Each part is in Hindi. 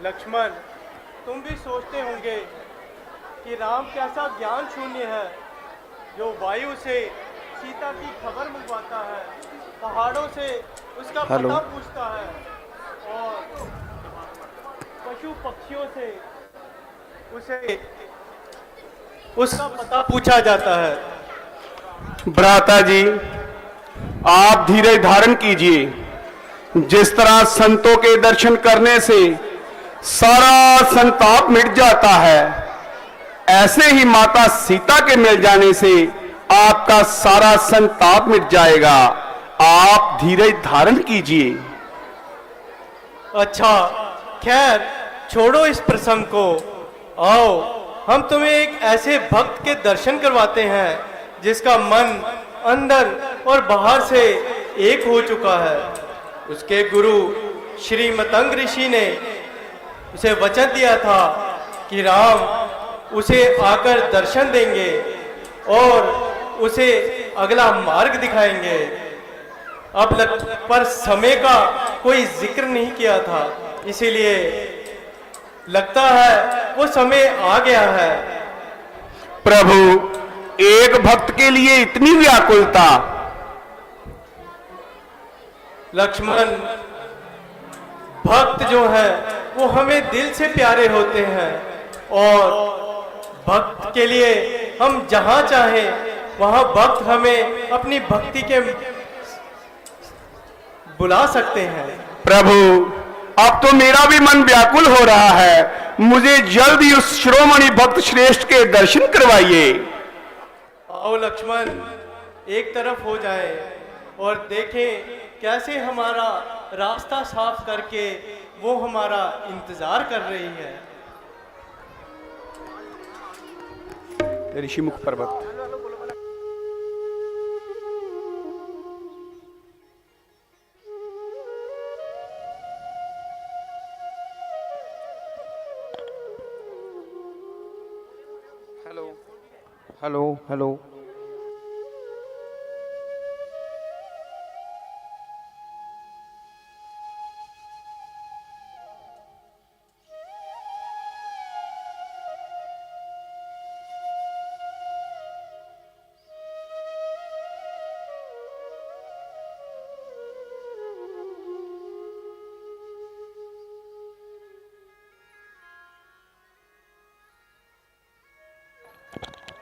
लक्ष्मण, तुम भी सोचते होंगे कि राम कैसा ज्ञान शून्य है जो वायु से सीता की खबर मंगवाता है, पहाड़ों से उसका हेलो। पता पूछता है और पशु पक्षियों से उसे उसका पता पूछा जाता है। भ्राता जी, आप धीरज धारण कीजिए। जिस तरह संतों के दर्शन करने से सारा संताप मिट जाता है, ऐसे ही माता सीता के मिल जाने से आपका सारा संताप मिट जाएगा। आप धीरज धारण कीजिए। अच्छा, खैर छोड़ो इस प्रसंग को। आओ, हम तुम्हें एक ऐसे भक्त के दर्शन करवाते हैं जिसका मन अंदर और बाहर से एक हो चुका है। उसके गुरु श्री मतंग ऋषि ने उसे वचन दिया था कि राम उसे आकर दर्शन देंगे और उसे अगला मार्ग दिखाएंगे। पर समय का कोई जिक्र नहीं किया था, इसीलिए लगता है वो समय आ गया है। प्रभु, एक भक्त के लिए इतनी व्याकुलता? लक्ष्मण, भक्त जो है वो हमें दिल से प्यारे होते हैं और भक्त के लिए हम जहां चाहें वहां भक्त हमें अपनी भक्ति के बुला सकते हैं। प्रभु, अब तो मेरा भी मन व्याकुल हो रहा है। मुझे जल्द ही उस शिरोमणि भक्त श्रेष्ठ के दर्शन करवाइए। आओ लक्ष्मण, एक तरफ हो जाए और देखें कैसे हमारा रास्ता साफ करके वो हमारा इंतजार कर रही है। ऋषिमुख पर्वत। Hello hello hello.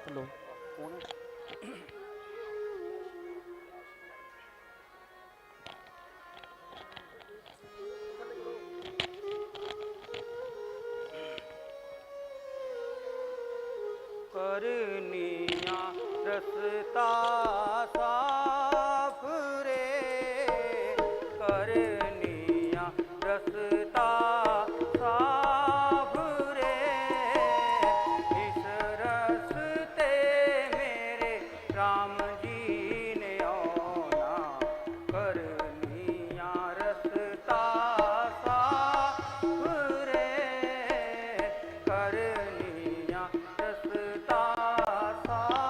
हेलो। करनिया रसता साफ रे, करनिया रसता साफ रे, इस रस्ते मेरे राम जी ने आना, करनिया रसता साफ रे, करनिया रसता साफ।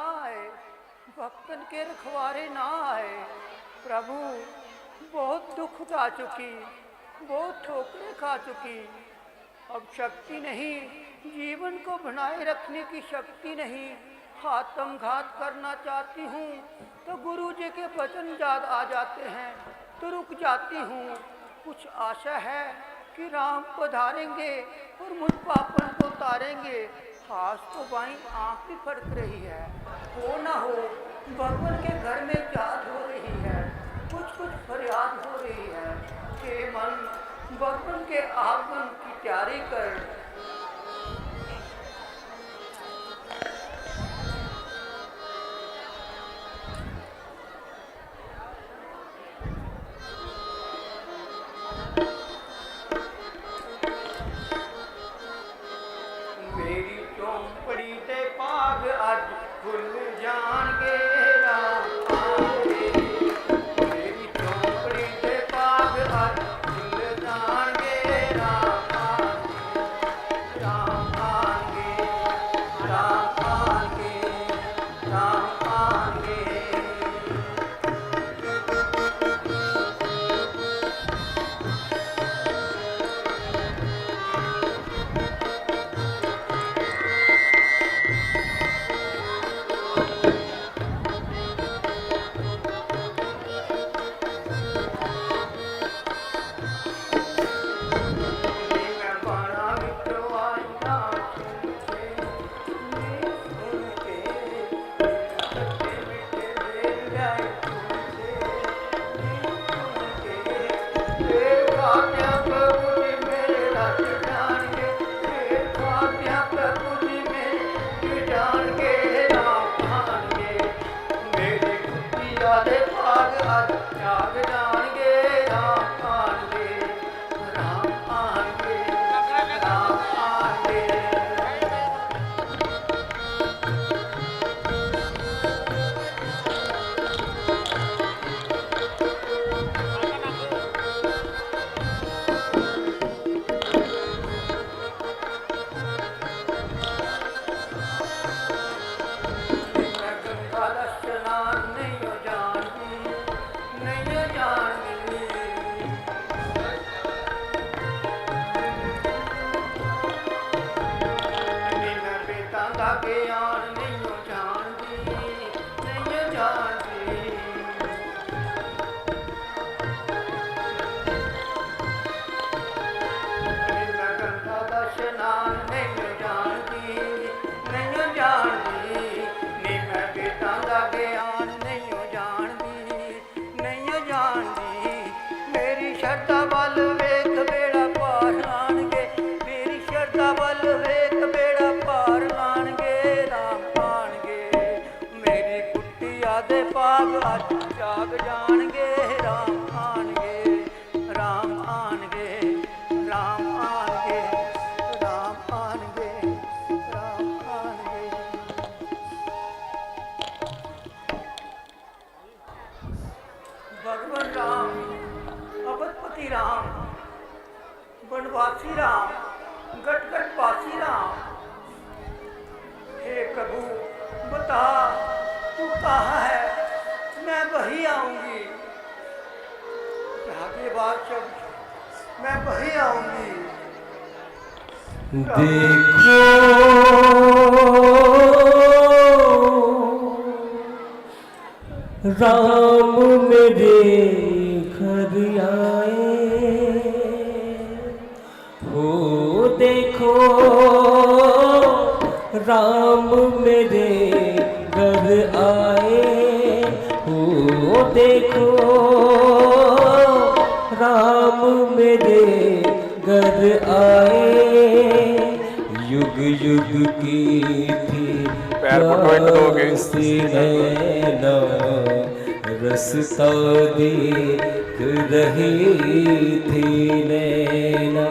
आए, भक्तन के रखवारे ना आए। प्रभु बहुत दुख उठा चुकी, बहुत ठोकरें खा चुकी, अब शक्ति नहीं, जीवन को बनाए रखने की शक्ति नहीं। आत्मघात करना चाहती हूँ तो गुरु जी के वचन याद आ जाते हैं तो रुक जाती हूँ। कुछ आशा है कि राम पधारेंगे और मुझ पापन को उतारेंगे। खास तो बाई आँख भी फड़क रही है, हो ना हो भगवान के घर में याद हो रही है, कुछ कुछ फरियाद हो रही है कि मन भगवान के आगमन की तैयारी कर। मेरी चौंपड़ी ते पाग अज खुल जाणगे राम आए। मेरी चौंपड़ी ते पाग अज खुल जाणगे राम आए। राम आए, राम आए, राम आए। जाग जाणगे राम आणगे, राम आणगे, राम आणगे, राम आणगे, राम आणगे। भगवान राम, अवधपति राम, वनवासी राम, गटगटवासी राम। हे प्रभु बता तू कहाँ है, मैं वही आऊंगी। आगे बात शब्द मैं वही आऊंगी। देखो राम मेरे घर आए हो, देखो राम मेरे घर आए हो, देखो राम मेरे घर आए। युग युग की थी प्यास नैना, रसता देख रही थी नैना।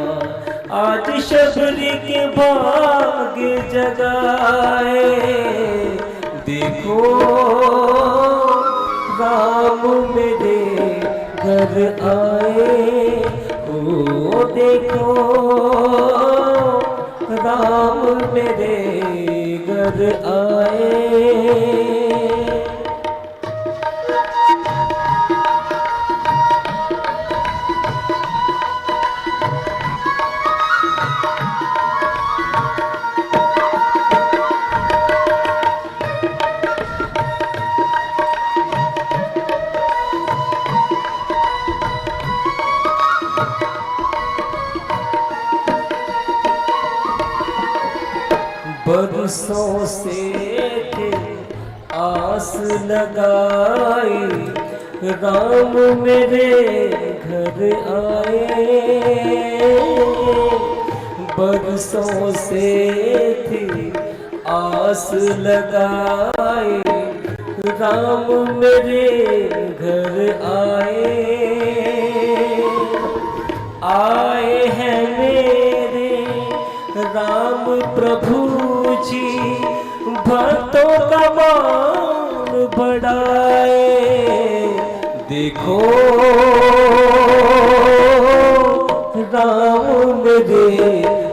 आज शबरी के भाग जगाए, देखो राम मेरे घर आए ओ, देखो राम मेरे घर आए। बरसों से थे आस लगाई, राम मेरे घर आए। बरसों से थी आस लगाई, राम मेरे घर आए। आए हैं मेरे राम प्रभु जी, भक्तों का मान बढ़ाए। देखो राम मेरे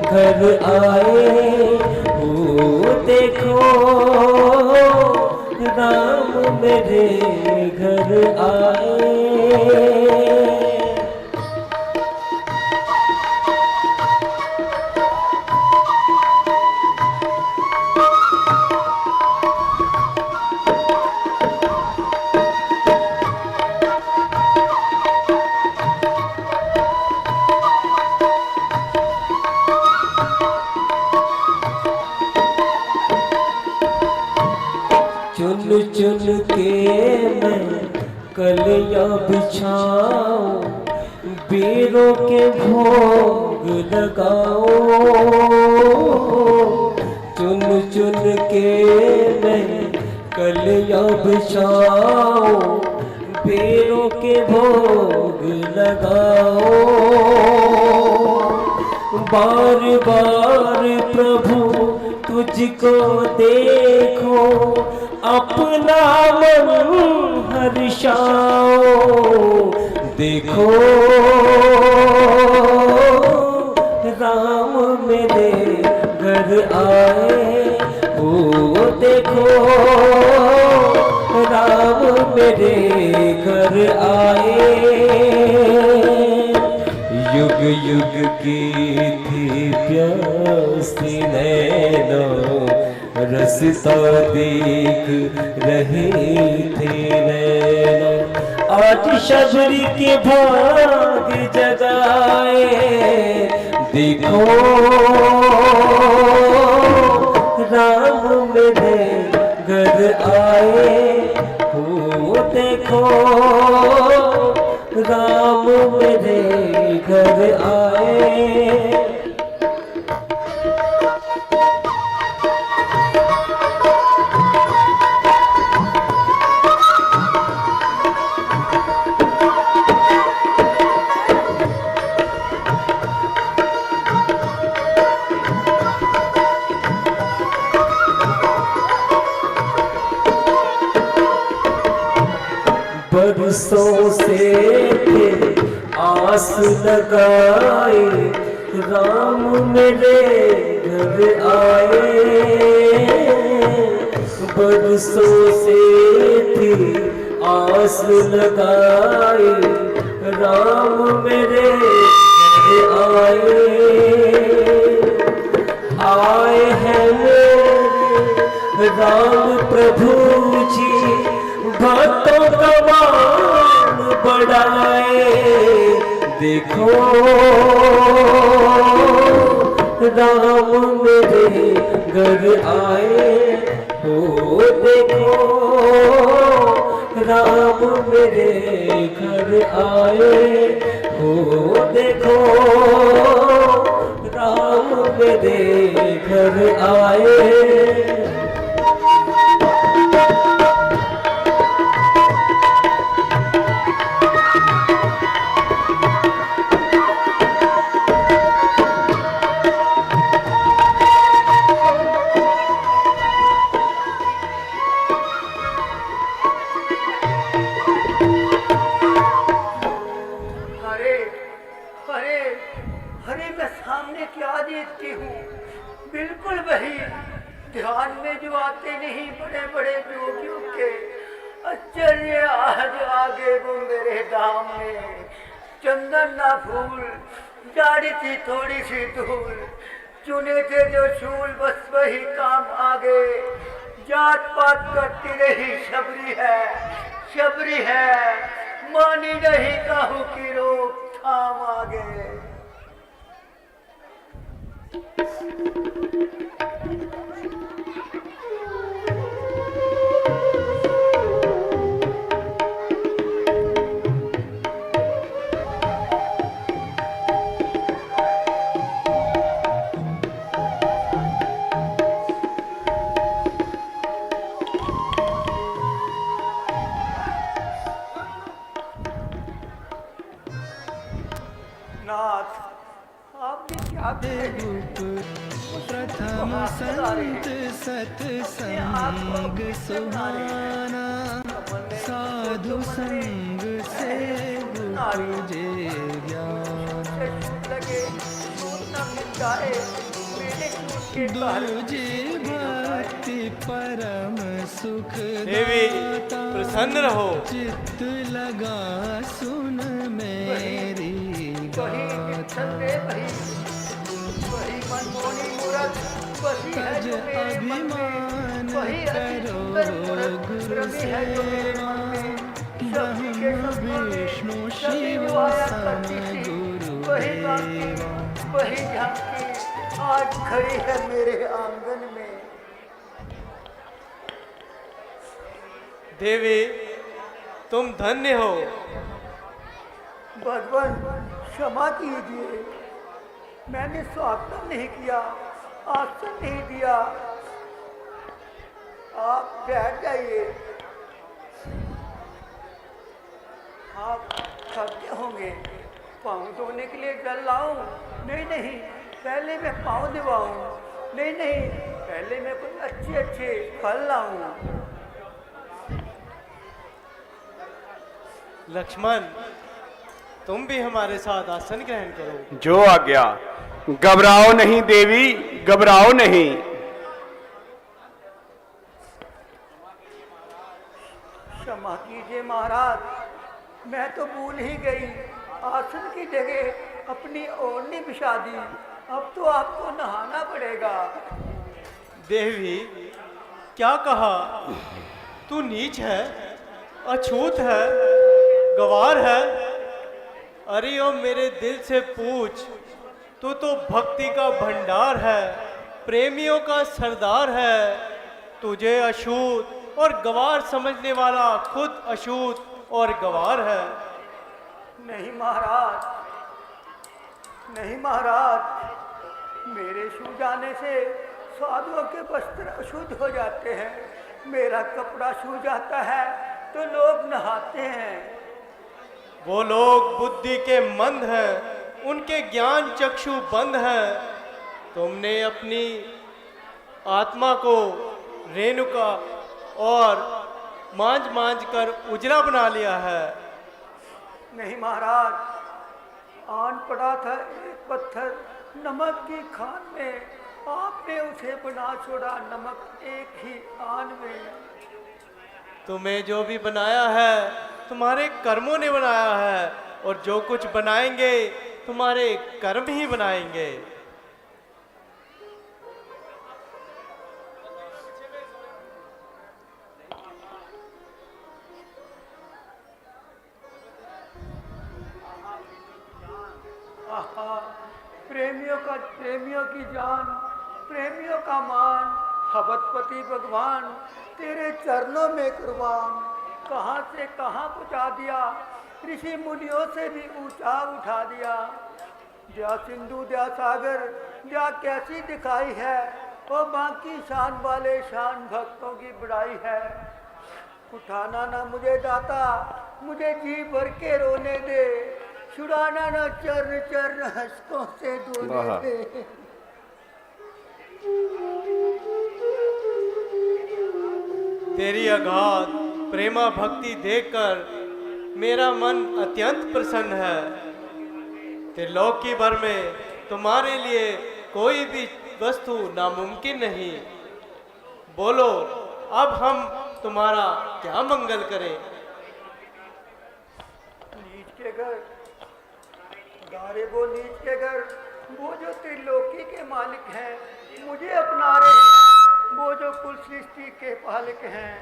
घर आए, ओ देखो राम मेरे घर आए। चुन चुन के मैं कलियां बिछाऊं, वीरों के भोग लगाऊं। चुन चुन के मैं कलियां बिछाऊं, वीरों के भोग लगाऊं। बार बार प्रभु तुझको देखो, अपना मन हर्षाओ। देखो राम मेरे घर आए, ओ देखो राम मेरे घर आए। युग युग की थी प्यासी नैनों, रसता देख रही थी नैना। आज शबरी के भाग जगाए, देखो राम मेरे घर आए, हो देखो राम मेरे घर आए। बरसों से थे आस लगाए, राम मेरे घर आए। बरसों से थी आस लगाए, राम मेरे घर आए। आए हैं मेरे राम प्रभु जी, भक्तों का मान बढ़ाए। देखो राम मेरे घर आए, हो देखो राम मेरे घर आए। हो देखो राम मेरे घर आए। बिल्कुल वही ध्यान में जो आते नहीं बड़े बड़े जोगियों के आश्चर्य। आज आगे वो मेरे धाम में चंदन ना फूल, जाड़ी थी थोड़ी सी धूल, चुने थे जो शूल बस वही काम आगे। जात पात करती रही शबरी है, मानी नहीं काहू की रोकथाम आगे। प्रथम संत सत्संग सुहाना, साधु संग से उपजे ज्ञान। दूजी भक्ति परम सुख देवी प्रसन्न रहो। चित्त लगा सुन मेरी गाथा। तज अभिमान करो गुरु सेवा, ब्रह्म विष्णु शिव सम गुरु देवा। वही झांकी आज खड़ी है मेरे आंगन में। देवी तुम धन्य हो। भगवान क्षमा कीजिए, मैंने स्वागत नहीं किया, आसन नहीं दिया। आप बैठ जाइए, आप थके होंगे। पाँव धोने के लिए जल लाऊं? नहीं नहीं, पहले मैं पाँव दिवाऊं? नहीं नहीं, पहले मैं कुछ अच्छे अच्छे फल लाऊं। लक्ष्मण तुम भी हमारे साथ आसन ग्रहण करो। जो आज्ञा। घबराओ नहीं देवी, घबराओ नहीं। क्षमा कीजिए महाराज, मैं तो भूल ही गई। आसन की जगह अपनी ओढ़नी बिछा दी। अब तो आपको नहाना पड़ेगा। देवी क्या कहा? तू नीच है, अछूत है, गवार है। अरे ओ मेरे दिल से पूछ, तू तो भक्ति का भंडार है, प्रेमियों का सरदार है। तुझे अछूत और गवार समझने वाला खुद अछूत और गवार है। नहीं महाराज, नहीं महाराज, मेरे छू जाने से साधुओं के वस्त्र अशुद्ध हो जाते हैं। मेरा कपड़ा छू जाता है तो लोग नहाते हैं। वो लोग बुद्धि के मंद हैं, उनके ज्ञान चक्षु बंद हैं। तुमने अपनी आत्मा को रेणुका और मांझ मांझ कर उजला बना लिया है। नहीं महाराज, आन पड़ा था एक पत्थर नमक की खान में, आपने उसे बना छोड़ा नमक एक ही आन में। तुम्हें जो भी बनाया है तुम्हारे कर्मों ने बनाया है, और जो कुछ बनाएंगे तुम्हारे कर्म ही बनाएंगे। आहा, प्रेमियों की जान, प्रेमियों का मान, हवतपति भगवान तेरे चरणों में कुर्बान। कहाँ से कहाँ पहुँचा दिया, ऋषि मुनियों से भी ऊंचा उठा दिया। जा सिंधु जा सागर जा कैसी दिखाई है, वो बाकी शान वाले शान भक्तों की बड़ाई है। उठाना ना मुझे दाता, मुझे जी भर के रोने दे, छुड़ाना ना चरण चरण हंसकों से धोने दे। तेरी अगाध प्रेमा भक्ति देखकर मेरा मन अत्यंत प्रसन्न है। त्रिलोकी भर में तुम्हारे लिए कोई भी वस्तु नामुमकिन नहीं। बोलो अब हम तुम्हारा क्या मंगल करें? नीच के घर गारे वो नीच के घर, वो जो त्रिलोकी के मालिक हैं मुझे अपना रहे हैं, वो जो कुल सृष्टि के पालक हैं।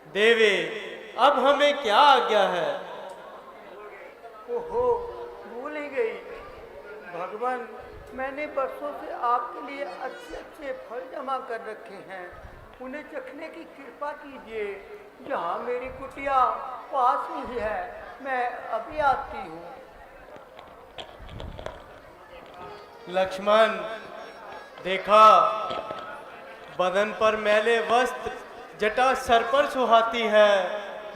देवी अब हमें क्या आज्ञा है? ओहो, भूल ही गई। भगवान, मैंने बरसों से आपके लिए अच्छे अच्छे फल जमा कर रखे हैं, उन्हें चखने की कृपा कीजिए। जहाँ मेरी कुटिया पास ही है, मैं अभी आती हूँ। लक्ष्मण देखा, बदन पर मैले वस्त्र जटा सर पर सुहाती है,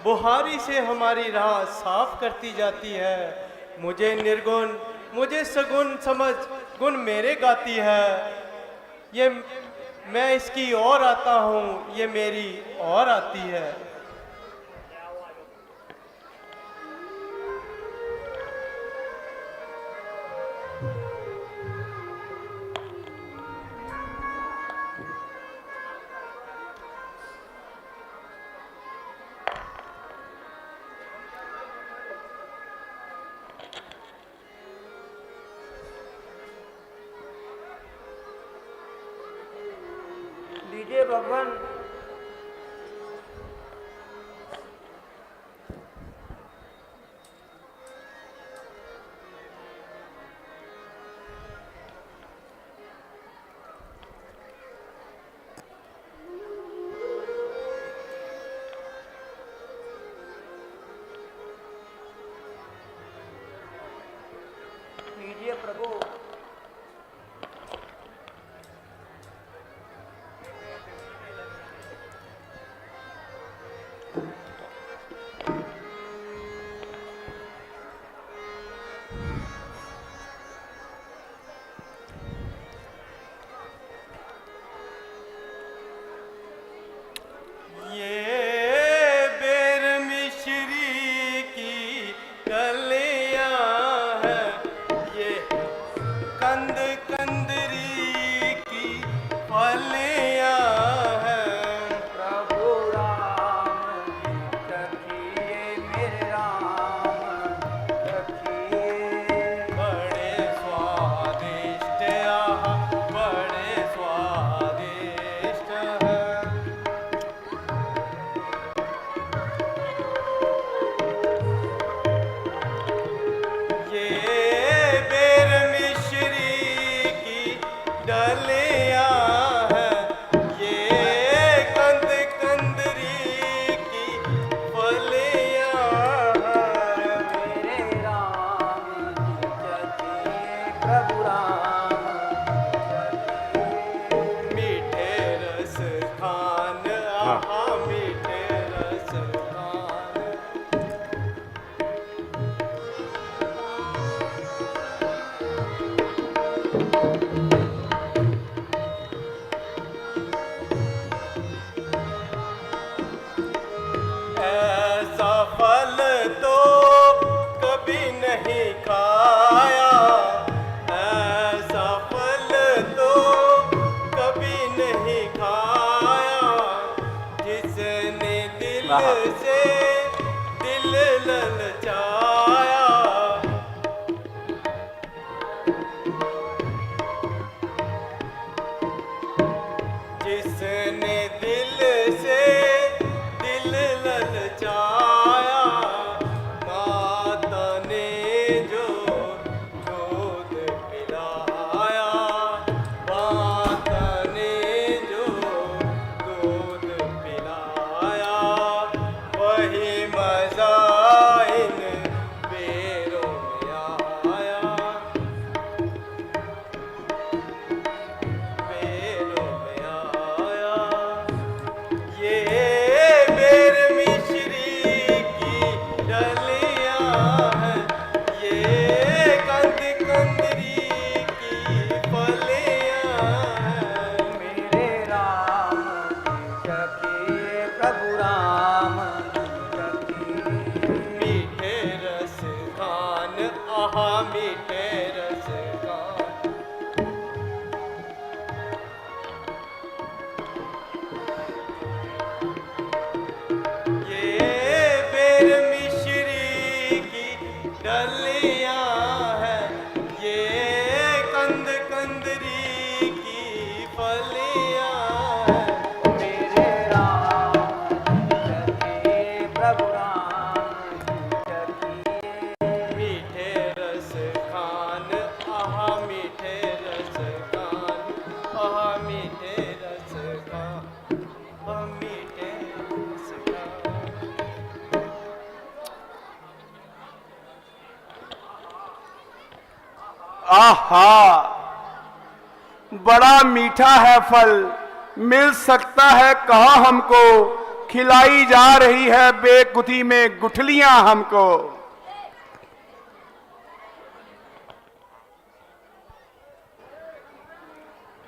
बुहारी से हमारी राह साफ करती जाती है। मुझे निर्गुण मुझे सगुन समझ गुण मेरे गाती है। ये मैं इसकी ओर आता हूँ, ये मेरी ओर आती है। लीजिए भगवान। लीजिए प्रभु। से दिल ललचाया, जिसने दिल से दिल ललचाया, माता ने जो दूध पिलाया, माता ने जो दूध पिलाया, वही मजा इन बेरों में आया, बेरों में आया। ये बेर मिश्री की डलियां हैं, ये कंद कंदरी की फलियां हैं। मेरे राम सखी प्रभु राम सखी। मीठे रस खान, आहा मीठे रस खान। ये बेर मिश्री की डलियां हैं, ये कंद कंदरी की फलियां हैं। मेरे राम सखी प्रभु राम सखी। मीठे रस खान, आहा मीठे रस खान, आहा मीठे रस खान, आहा मीठे रस खान। आहा, बड़ा मीठा है फल, मिल सकता है कहा हमको, खिलाई जा रही है बेकुथी में गुठलियां हमको।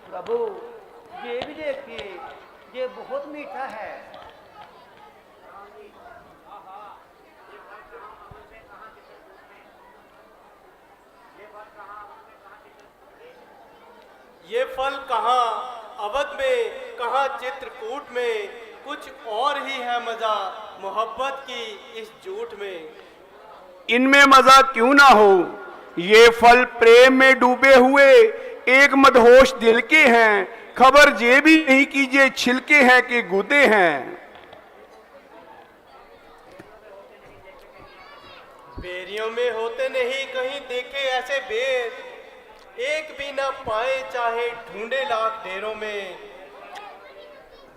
प्रभु ये भी देखिए, ये बहुत मीठा है। ये फल कहाँ अवध में, कहाँ चित्रकूट में, कुछ और ही है मजा मोहब्बत की इस झूठ में। इनमें मजा क्यों ना हो, ये फल प्रेम में डूबे हुए एक मदहोश दिल के हैं। खबर ये भी नहीं कीजिए छिलके हैं कि गूदे हैं। बेरियों में होते नहीं कहीं देखे ऐसे बेर, एक भी ना पाए चाहे ढूंढे लाख डेरों में।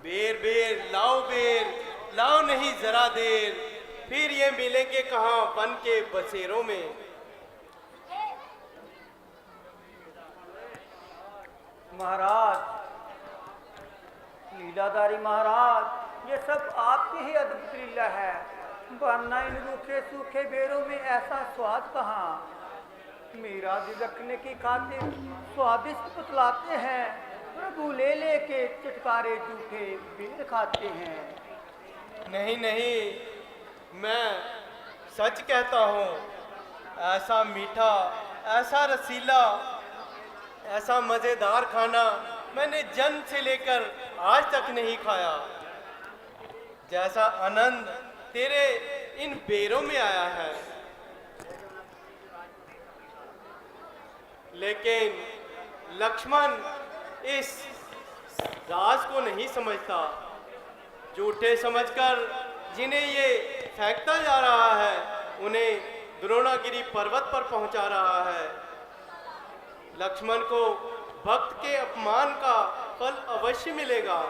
बेर बेर लाओ नहीं जरा देर, फिर ये मिलेंगे कहाँ बन के बसेरों में। महाराज, लीलाधारी महाराज, ये सब आपकी ही अद्भुत लीला है, वरना इन रूखे सूखे बेरों में ऐसा स्वाद कहाँ। मेरा दिल रखने की खातिर स्वादिष्ट बतलाते हैं, प्रभु ले लेके चटकारे जूठे बेर खाते हैं। नहीं नहीं, मैं सच कहता हूँ, ऐसा मीठा, ऐसा रसीला, ऐसा मजेदार खाना मैंने जन्म से लेकर आज तक नहीं खाया, जैसा आनंद तेरे इन बेरों में आया है। लेकिन लक्ष्मण इस राज को नहीं समझता। झूठे समझकर जिन्हें ये फेंकता जा रहा है, उन्हें द्रोणागिरी पर्वत पर पहुंचा रहा है। लक्ष्मण को भक्त के अपमान का फल अवश्य मिलेगा।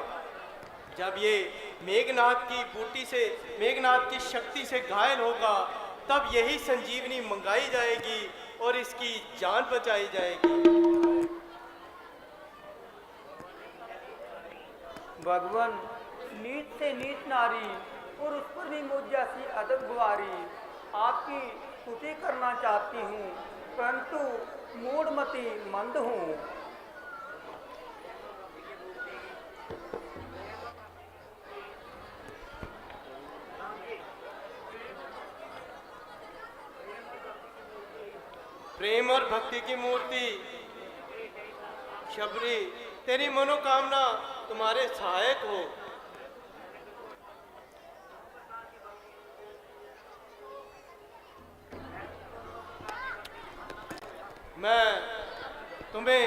जब ये मेघनाथ की बूटी से, मेघनाथ की शक्ति से घायल होगा, तब यही संजीवनी मंगाई जाएगी और इसकी जान बचाई जाएगी। भगवान, नीच से नीच नारी और उस पर भी मुझ जैसी अदब गुवारी, आपकी स्तुति करना चाहती हूँ, परंतु मूढ़मती मंद हूँ। प्रेम और भक्ति की मूर्ति शबरी, तेरी मनोकामना तुम्हारे सहायक हो। मैं तुम्हें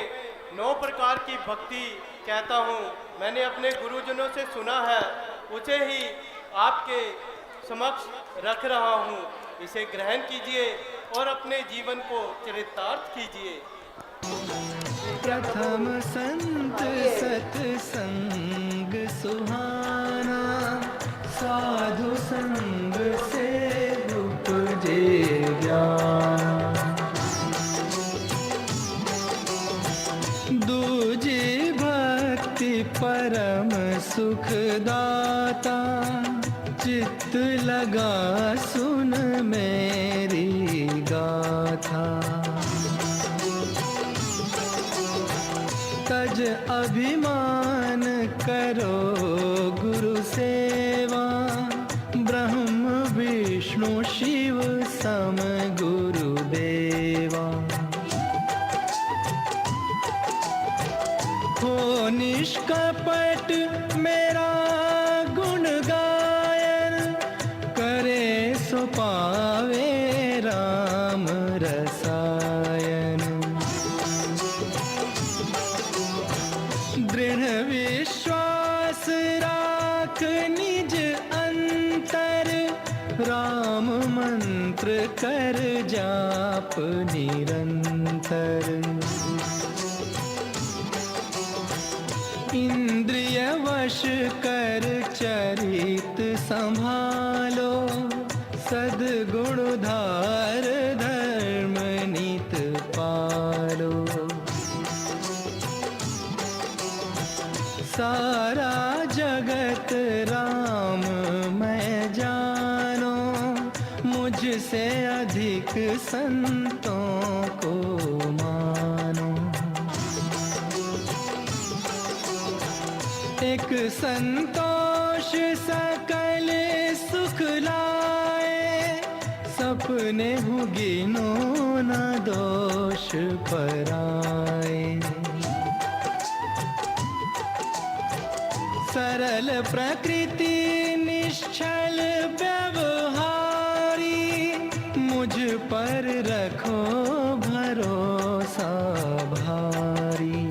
9 प्रकार की भक्ति कहता हूँ, मैंने अपने गुरुजनों से सुना है, उसे ही आपके समक्ष रख रहा हूँ। इसे ग्रहण कीजिए और अपने जीवन को चरितार्थ कीजिए। प्रथम संत सत्संग सुहाना, साधु संग से उपजे ज्ञान। दूजी भक्ति परम सुखदाता, चित्त लगा सुन मेरी गाथा। तज अभिमान करो गुरु सेवा, ब्रह्म विष्णु शिव सम गुरुदेवा। हो निष्कपट मेरा गुण गायन, करे सो पावे राम रसायन। दृढ़ विश्वास राख निज अंतर, राम मंत्र कर जाप निरंतर। इंद्रिय वश कर चरित संभालो, सद्गुण धार धर्म नित पालो। सार संतों को मानो। एक संतोष सकल सुख लाए, सपने हूँ गिनो न दोष पराए। सरल प्रकृति निश्चल व्यवहारी, मुझ पर रखो भरोसा भारी।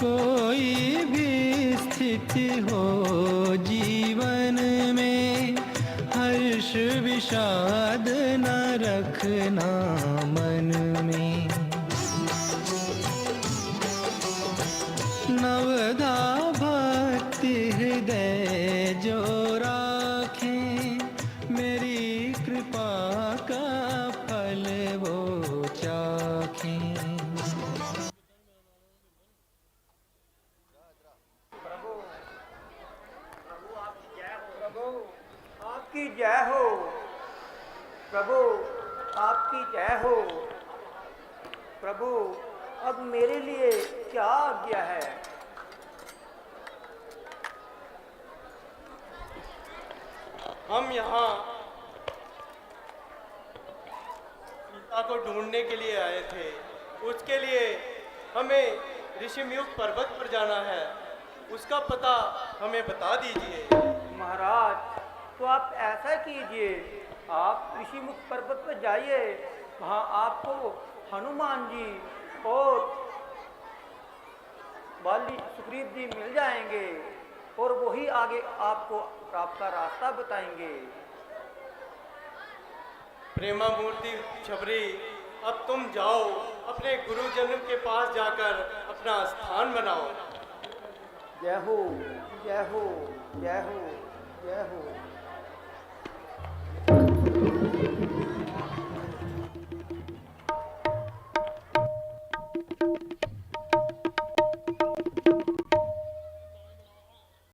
कोई भी स्थिति हो जीवन में, हर्ष विषाद न रखना मन में। नवधा भक्ति हृदय जो राखे, मेरी कृपा का फल वो चाखें। आपकी जय हो प्रभु, आपकी जय हो प्रभु। अब मेरे लिए क्या आज्ञा है? हम यहाँ सीता को ढूंढने के लिए आए थे। उसके लिए हमें ऋषिमुख पर्वत पर जाना है। उसका पता हमें बता दीजिए। महाराज, तो आप ऐसा कीजिए, आप ऋषिमुख पर्वत पर जाइए। वहाँ आपको हनुमान जी और बाली सुग्रीव जी मिल जाएंगे और वही आगे आपको आपका रास्ता बताएंगे। प्रेमा मूर्ति छबरी, अब तुम जाओ, अपने गुरुजन के पास जाकर अपना स्थान बनाओ। जय हो, जय हो, जय हो, जय हो।